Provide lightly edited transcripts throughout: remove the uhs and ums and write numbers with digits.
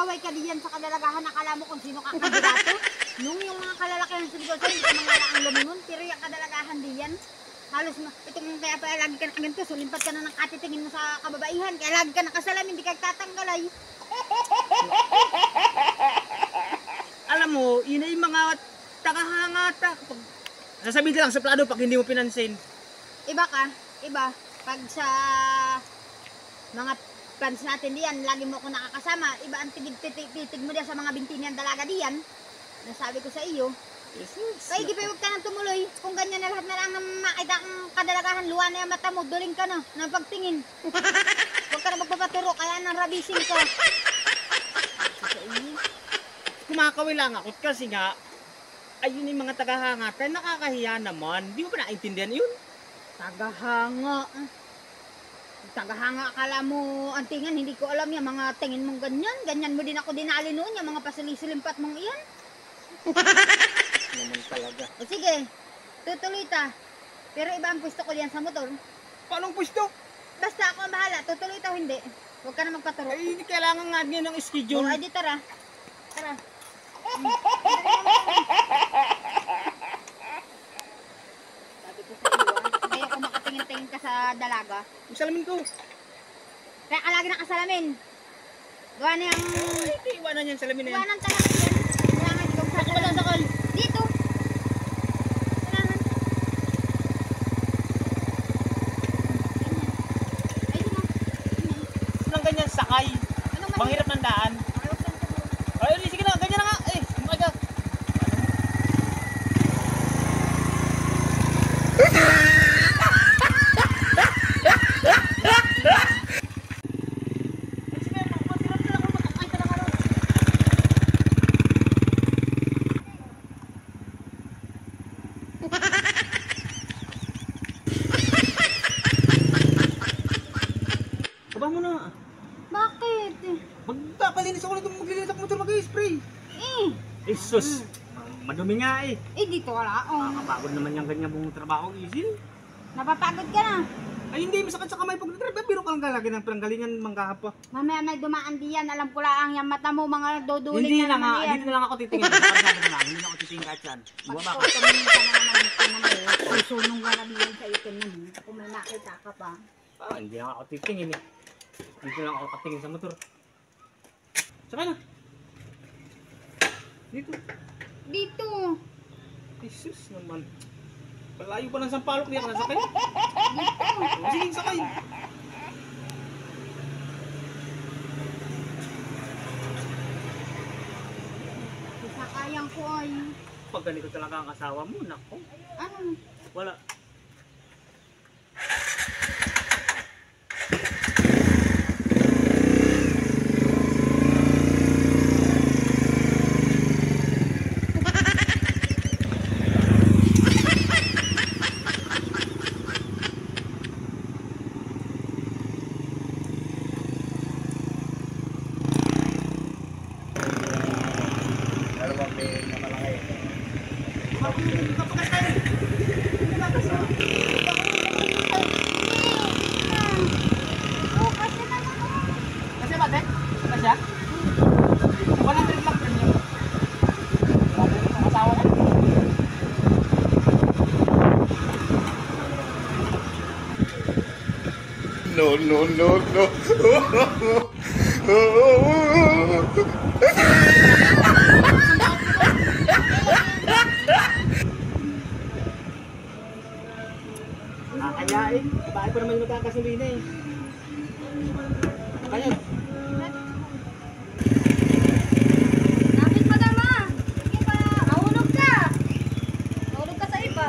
mag-away ka diyan sa kadalagahan, nakala mo kung sino ka kandidato. Nung yung mga kalalakihan sa negosyo, hindi ka mangalaang lumingon, pero yung kadalagahan diyan, halos itong kaya pa lagi ka na ganito, sulimpat ka na ng katitingin mo sa kababaihan, kaya lagi ka nakasalam, hindi ka tatanggalay. Alam mo, yun ay mga tagahangata. Sasabihin lang sa plano pag hindi mo pinansin. Iba ka, iba. Pag sa mga fans natin diyan, lagi mo ako nakakasama, iba ang titig mo diyan sa mga binti niyang dalaga diyan. Nasabi ko sa iyo, kaya gipay huwag ka nang tumuloy. Kung ganyan na lahat na lang ng makita ang kadalagahan, luwa na yung mata mo, duling ka na ng pagtingin. Huwag ka na magpapaturo, kaya nang rabisin ka. Kumakawin lang ako kasi nga, ayun yung mga tagahangata, nakakahiya naman. Di mo ba naintindihan yun? Tagahanga. Tagahanga, akala mo ang tingin, hindi ko alam yung mga tingin mong ganyan. Ganyan mo din ako dinali noon, yung mga pasilisilimpat mong iyan. Naman talaga. O sige, tutuloy ta. Pero iba ang pwesto ko diyan sa motor. Paanong pwesto? Basta ako ang bahala, tutuloy ta o hindi. Huwag ka na magpaturo. Ay, hindi kailangan nga niya ng O, schedule. ay di tara. Tara. Sabi ko sa iyo, hindi ako makatingin-tingin ka sa dalaga. Yung salamin ko. Kaya ka lagi nakasalamin. Gawa na yung... Ay, hindi iwanan yan salamin na yan. Iwanan talaga yan. Kailangan ikaw sa Sakal. dito. Kailangan. Ay, di mo. Nang ganyan sakay. Anong mali? Panghirap ng daan. Ay, sige na, ganyan na nga. Eh, umaga. Aba mo na. Bakit? Magkakalinis ako nito maglilinis ako motor mag-i-spray. Jesus, madumi nga eh. Dito wala. Nakakapagod naman yung ganyan buong trabaho, Isil. Napapagod ka na. Ay hindi, masakit sa kamay pag nagtrabaho. Biro ka lang lagi ng pinanggalingan, manggahapa. Mamaya may dumaan diyan. Alam ko lang yung mata mo, mga duduling Hindi na na nga, naman yan. dito na lang ako titingin. Sabi na lang, hindi na ako titingin kahit saan. Buwa ba ka? Tumingin ka na naman ito na mo. Susunong wala din sa itin na mo. Kung may makita ka pa. Hindi na ako titingin eh. Dito lang ako katingin sa motor. Saka na. Dito. Dito. Jesus naman. Palayo pa ng sampalok, di ako nasakay. Sige, sakay. Sasakayan ko ay. Pag ganito talaga ang asawa mo, nako. Ano? Wala. Kasi ba, Tek? Ba siya? 100 lang premium. Grabe itong asawa na. No, no, no, no. Kakayain. Bakit pa naman magkakasulina eh. Kaya. Napit pa dama. Sige pa. Ahulog ka. Ahulog ka sa iba.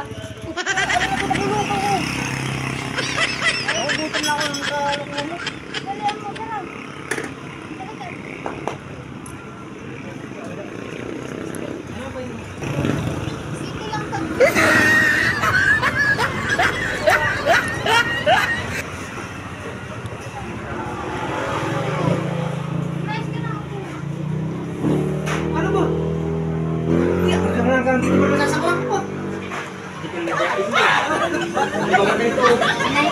Gutom na ako ng kaloko mo. Dalihan mo ka lang. Ano ba yun? Sige lang ka. Nice ka na ako. Ano ba? Hindi ako hanggang dito pa masasaklang ko. Hindi ko na ba? Hindi ba ganito? Sanay